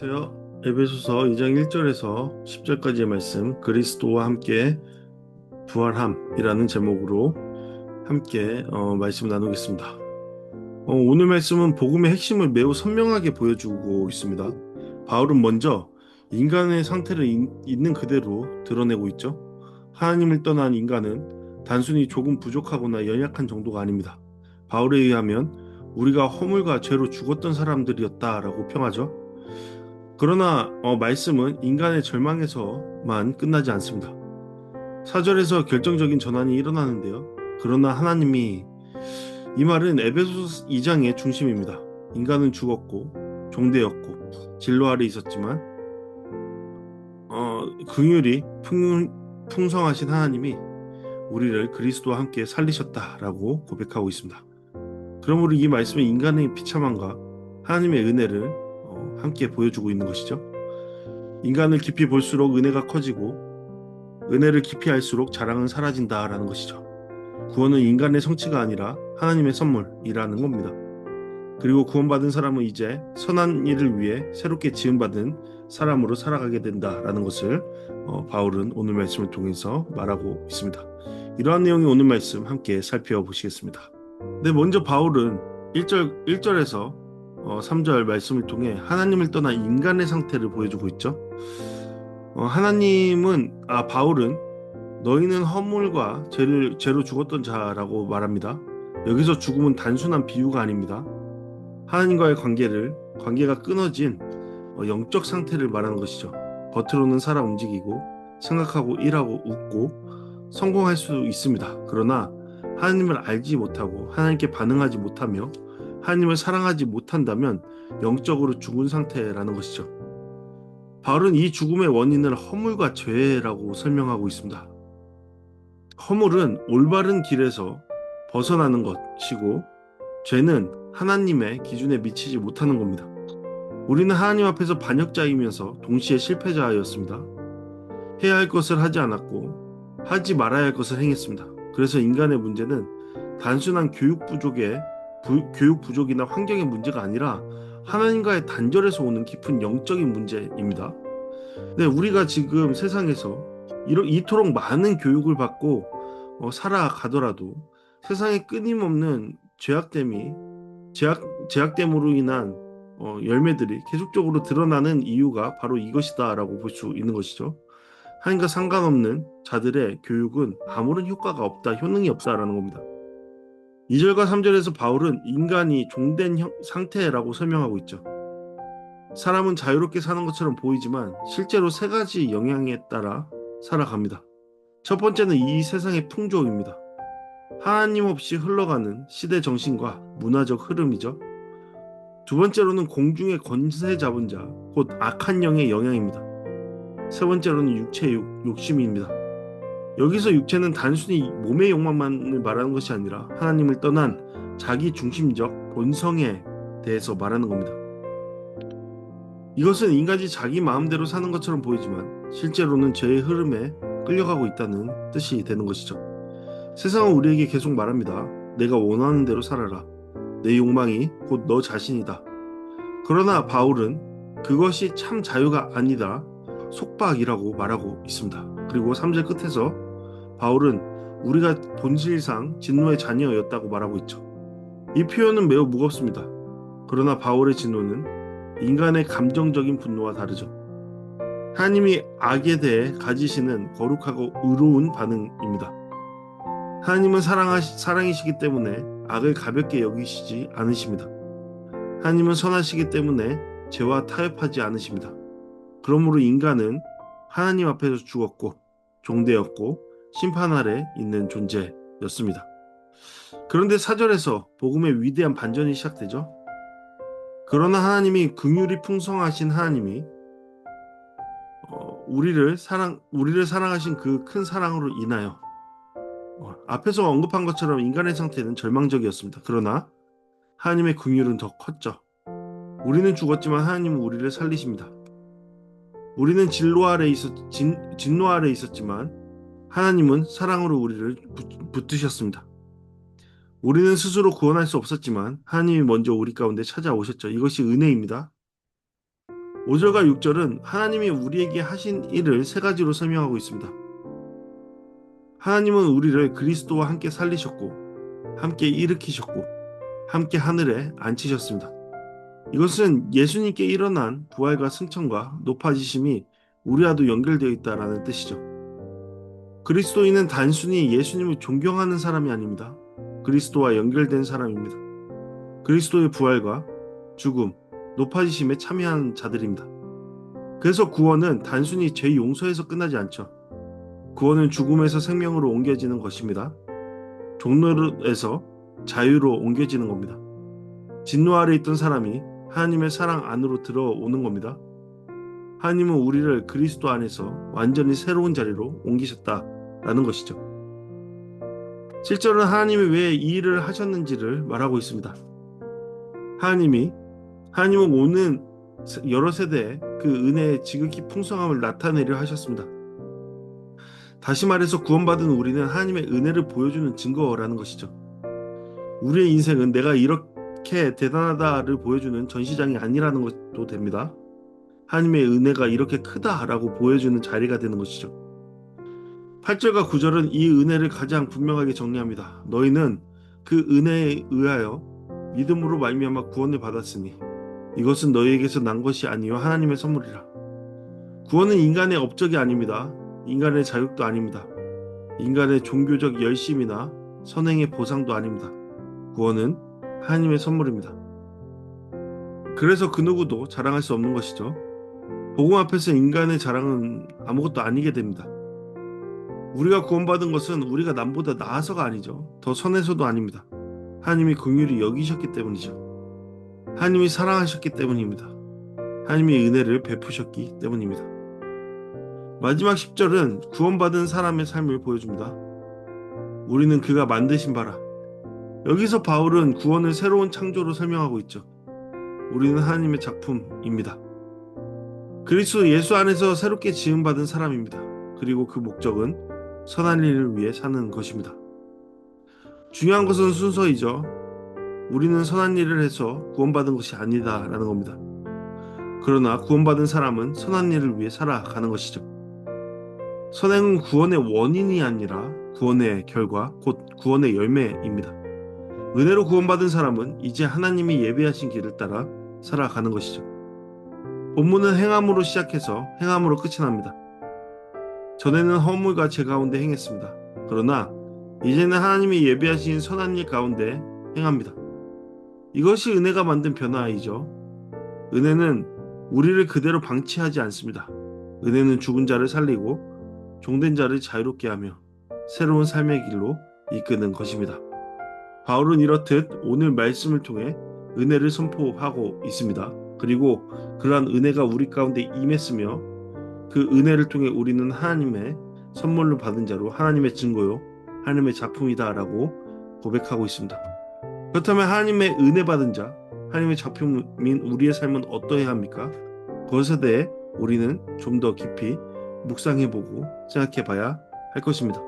안녕하세요. 에베소서 2장 1절에서 10절까지의 말씀, 그리스도와 함께 부활함이라는 제목으로 함께 말씀 나누겠습니다. 오늘 말씀은 복음의 핵심을 매우 선명하게 보여주고 있습니다. 바울은 먼저 인간의 상태를 있는 그대로 드러내고 있죠. 하나님을 떠난 인간은 단순히 조금 부족하거나 연약한 정도가 아닙니다. 바울에 의하면 우리가 허물과 죄로 죽었던 사람들이었다라고 평하죠. 그러나 말씀은 인간의 절망에서만 끝나지 않습니다. 4절에서 결정적인 전환이 일어나는데요. 그러나 하나님이, 이 말은 에베소서 2장의 중심입니다. 인간은 죽었고 종되었고 진로 아래 있었지만 긍휼이 풍성하신 하나님이 우리를 그리스도와 함께 살리셨다라고 고백하고 있습니다. 그러므로 이 말씀은 인간의 비참함과 하나님의 은혜를 함께 보여주고 있는 것이죠. 인간을 깊이 볼수록 은혜가 커지고 은혜를 깊이 알수록 자랑은 사라진다라는 것이죠. 구원은 인간의 성취가 아니라 하나님의 선물이라는 겁니다. 그리고 구원받은 사람은 이제 선한 일을 위해 새롭게 지음받은 사람으로 살아가게 된다라는 것을 바울은 오늘 말씀을 통해서 말하고 있습니다. 이러한 내용의 오늘 말씀 함께 살펴보시겠습니다. 네, 먼저 바울은 1절에서 3절 말씀을 통해 하나님을 떠난 인간의 상태를 보여주고 있죠. 바울은 너희는 허물과 죄로 죽었던 자라고 말합니다. 여기서 죽음은 단순한 비유가 아닙니다. 하나님과의 관계가 끊어진 영적 상태를 말하는 것이죠. 겉으로는 살아 움직이고 생각하고 일하고 웃고 성공할 수 있습니다. 그러나 하나님을 알지 못하고 하나님께 반응하지 못하며 하나님을 사랑하지 못한다면 영적으로 죽은 상태라는 것이죠. 바울은 이 죽음의 원인을 허물과 죄라고 설명하고 있습니다. 허물은 올바른 길에서 벗어나는 것이고 죄는 하나님의 기준에 미치지 못하는 겁니다. 우리는 하나님 앞에서 반역자이면서 동시에 실패자였습니다. 해야 할 것을 하지 않았고 하지 말아야 할 것을 행했습니다. 그래서 인간의 문제는 단순한 교육 부족이나 환경의 문제가 아니라 하나님과의 단절에서 오는 깊은 영적인 문제입니다. 네, 우리가 지금 세상에서 이토록 많은 교육을 받고 살아가더라도 세상에 끊임없는 죄악됨으로 인한 열매들이 계속적으로 드러나는 이유가 바로 이것이다라고 볼 수 있는 것이죠. 하나님과 상관없는 자들의 교육은 아무런 효과가 없다, 효능이 없다라는 겁니다. 2절과 3절에서 바울은 인간이 종된 상태라고 설명하고 있죠. 사람은 자유롭게 사는 것처럼 보이지만 실제로 세 가지 영향에 따라 살아갑니다. 첫 번째는 이 세상의 풍조입니다. 하나님 없이 흘러가는 시대 정신과 문화적 흐름이죠. 두 번째로는 공중의 권세 잡은 자, 곧 악한 영의 영향입니다. 세 번째로는 욕심입니다. 여기서 육체는 단순히 몸의 욕망만을 말하는 것이 아니라 하나님을 떠난 자기 중심적 본성에 대해서 말하는 겁니다. 이것은 인간이 자기 마음대로 사는 것처럼 보이지만 실제로는 죄의 흐름에 끌려가고 있다는 뜻이 되는 것이죠. 세상은 우리에게 계속 말합니다. 내가 원하는 대로 살아라. 내 욕망이 곧 너 자신이다. 그러나 바울은 그것이 참 자유가 아니다, 속박이라고 말하고 있습니다. 그리고 3절 끝에서 바울은 우리가 본질상 진노의 자녀였다고 말하고 있죠. 이 표현은 매우 무겁습니다. 그러나 바울의 진노는 인간의 감정적인 분노와 다르죠. 하나님이 악에 대해 가지시는 거룩하고 의로운 반응입니다. 하나님은 사랑이시기 때문에 악을 가볍게 여기시지 않으십니다. 하나님은 선하시기 때문에 죄와 타협하지 않으십니다. 그러므로 인간은 하나님 앞에서 죽었고 종되었고 심판 아래 있는 존재였습니다. 그런데 4절에서 복음의 위대한 반전이 시작되죠. 그러나 하나님이 긍휼이 풍성하신 하나님이 우리를 사랑하신 그 큰 사랑으로 인하여 앞에서 언급한 것처럼 인간의 상태는 절망적이었습니다. 그러나 하나님의 긍휼은 더 컸죠. 우리는 죽었지만 하나님은 우리를 살리십니다. 우리는 진노 아래 있었지만 하나님은 사랑으로 우리를 붙드셨습니다. 우리는 스스로 구원할 수 없었지만 하나님이 먼저 우리 가운데 찾아오셨죠. 이것이 은혜입니다. 5절과 6절은 하나님이 우리에게 하신 일을 세 가지로 설명하고 있습니다. 하나님은 우리를 그리스도와 함께 살리셨고, 함께 일으키셨고, 함께 하늘에 앉히셨습니다. 이것은 예수님께 일어난 부활과 승천과 높아지심이 우리와도 연결되어 있다라는 뜻이죠. 그리스도인은 단순히 예수님을 존경하는 사람이 아닙니다. 그리스도와 연결된 사람입니다. 그리스도의 부활과 죽음, 높아지심에 참여한 자들입니다. 그래서 구원은 단순히 죄 용서에서 끝나지 않죠. 구원은 죽음에서 생명으로 옮겨지는 것입니다. 종로에서 자유로 옮겨지는 겁니다. 진노 아래 있던 사람이 하나님의 사랑 안으로 들어오는 겁니다. 하나님은 우리를 그리스도 안에서 완전히 새로운 자리로 옮기셨다라는 것이죠. 7절은 하나님이 왜 이 일을 하셨는지를 말하고 있습니다. 하나님은 오는 여러 세대에 그 은혜의 지극히 풍성함을 나타내려 하셨습니다. 다시 말해서 구원받은 우리는 하나님의 은혜를 보여주는 증거라는 것이죠. 우리의 인생은 내가 이렇게 대단하다를 보여주는 전시장이 아니라는 것도 됩니다. 하나님의 은혜가 이렇게 크다라고 보여주는 자리가 되는 것이죠. 8절과 9절은 이 은혜를 가장 분명하게 정리합니다. 너희는 그 은혜에 의하여 믿음으로 말미암아 구원을 받았으니 이것은 너희에게서 난 것이 아니요 하나님의 선물이라. 구원은 인간의 업적이 아닙니다. 인간의 자격도 아닙니다. 인간의 종교적 열심이나 선행의 보상도 아닙니다. 구원은 하나님의 선물입니다. 그래서 그 누구도 자랑할 수 없는 것이죠. 복음 앞에서 인간의 자랑은 아무것도 아니게 됩니다. 우리가 구원받은 것은 우리가 남보다 나아서가 아니죠. 더 선해서도 아닙니다. 하나님이 긍휼히 여기셨기 때문이죠. 하나님이 사랑하셨기 때문입니다. 하나님이 은혜를 베푸셨기 때문입니다. 마지막 10절은 구원받은 사람의 삶을 보여줍니다. 우리는 그가 만드신 바라. 여기서 바울은 구원을 새로운 창조로 설명하고 있죠. 우리는 하나님의 작품입니다. 그리스도 예수 안에서 새롭게 지음받은 사람입니다. 그리고 그 목적은 선한 일을 위해 사는 것입니다. 중요한 것은 순서이죠. 우리는 선한 일을 해서 구원받은 것이 아니다라는 겁니다. 그러나 구원받은 사람은 선한 일을 위해 살아가는 것이죠. 선행은 구원의 원인이 아니라 구원의 결과, 곧 구원의 열매입니다. 은혜로 구원받은 사람은 이제 하나님이 예비하신 길을 따라 살아가는 것이죠. 본문은 행함으로 시작해서 행함으로 끝이 납니다. 전에는 허물과 죄 가운데 행했습니다. 그러나 이제는 하나님이 예비하신 선한 일 가운데 행합니다. 이것이 은혜가 만든 변화이죠. 은혜는 우리를 그대로 방치하지 않습니다. 은혜는 죽은 자를 살리고 종된 자를 자유롭게 하며 새로운 삶의 길로 이끄는 것입니다. 바울은 이렇듯 오늘 말씀을 통해 은혜를 선포하고 있습니다. 그리고 그러한 은혜가 우리 가운데 임했으며 그 은혜를 통해 우리는 하나님의 선물로 받은 자로 하나님의 증거요 하나님의 작품이다라고 고백하고 있습니다. 그렇다면 하나님의 은혜 받은 자, 하나님의 작품인 우리의 삶은 어떠해야 합니까? 그것에 대해 우리는 좀 더 깊이 묵상해보고 생각해봐야 할 것입니다.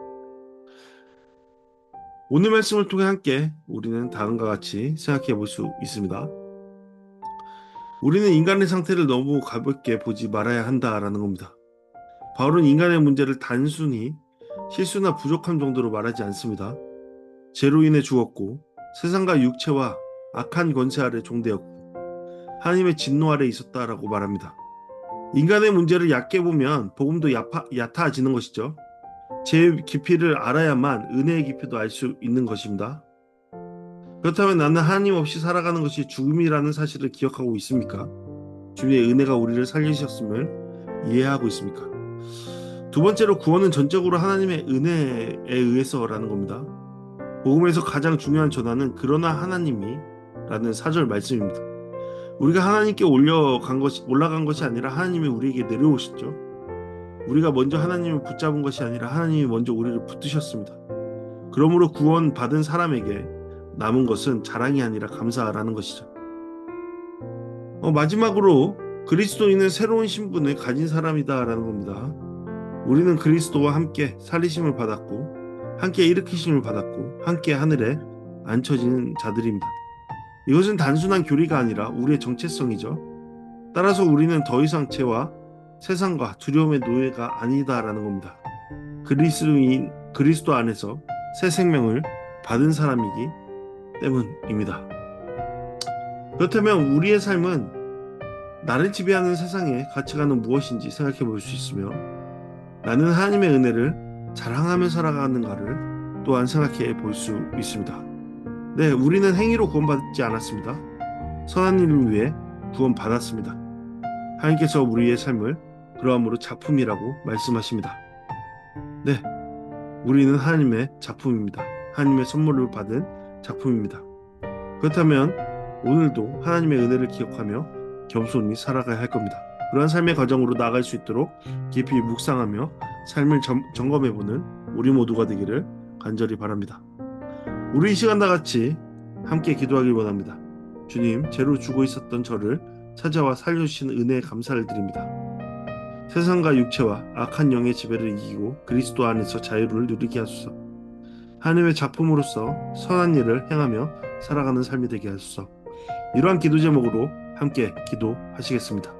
오늘 말씀을 통해 함께 우리는 다음과 같이 생각해 볼 수 있습니다. 우리는 인간의 상태를 너무 가볍게 보지 말아야 한다라는 겁니다. 바울은 인간의 문제를 단순히 실수나 부족함 정도로 말하지 않습니다. 죄로 인해 죽었고 세상과 육체와 악한 권세 아래 종되었고 하나님의 진노 아래 있었다라고 말합니다. 인간의 문제를 얕게 보면 복음도 얕아지는 것이죠. 죄의 깊이를 알아야만 은혜의 깊이도 알 수 있는 것입니다. 그렇다면 나는 하나님 없이 살아가는 것이 죽음이라는 사실을 기억하고 있습니까? 주님의 은혜가 우리를 살리셨음을 이해하고 있습니까? 두 번째로 구원은 전적으로 하나님의 은혜에 의해서라는 겁니다. 복음에서 가장 중요한 전환은 그러나 하나님이 라는 4절 말씀입니다. 우리가 하나님께 올라간 것이 아니라 하나님이 우리에게 내려오셨죠. 우리가 먼저 하나님을 붙잡은 것이 아니라 하나님이 먼저 우리를 붙드셨습니다. 그러므로 구원 받은 사람에게 남은 것은 자랑이 아니라 감사라는 것이죠. 마지막으로 그리스도인은 새로운 신분을 가진 사람이다라는 겁니다. 우리는 그리스도와 함께 살리심을 받았고 함께 일으키심을 받았고 함께 하늘에 앉혀진 자들입니다. 이것은 단순한 교리가 아니라 우리의 정체성이죠. 따라서 우리는 더 이상 죄와 세상과 두려움의 노예가 아니다라는 겁니다. 그리스도 안에서 새 생명을 받은 사람이기 때문입니다. 그렇다면 우리의 삶은 나를 지배하는 세상의 가치관은 무엇인지 생각해 볼 수 있으며, 나는 하나님의 은혜를 자랑하며 살아가는가를 또한 생각해 볼 수 있습니다. 네, 우리는 행위로 구원받지 않았습니다. 선한 일을 위해 구원받았습니다. 하나님께서 우리의 삶을 그러함으로 작품이라고 말씀하십니다. 네, 우리는 하나님의 작품입니다. 하나님의 선물을 받은 작품입니다. 그렇다면 오늘도 하나님의 은혜를 기억하며 겸손히 살아가야 할 겁니다. 그러한 삶의 과정으로 나아갈 수 있도록 깊이 묵상하며 삶을 점검해보는 우리 모두가 되기를 간절히 바랍니다. 우리 이 시간 다 같이 함께 기도하길 원합니다. 주님, 죄로 죽어 있었던 저를 찾아와 살려주신 은혜에 감사를 드립니다. 세상과 육체와 악한 영의 지배를 이기고 그리스도 안에서 자유를 누리게 하소서. 하나님의 작품으로서 선한 일을 행하며 살아가는 삶이 되게 하소서. 이러한 기도 제목으로 함께 기도하시겠습니다.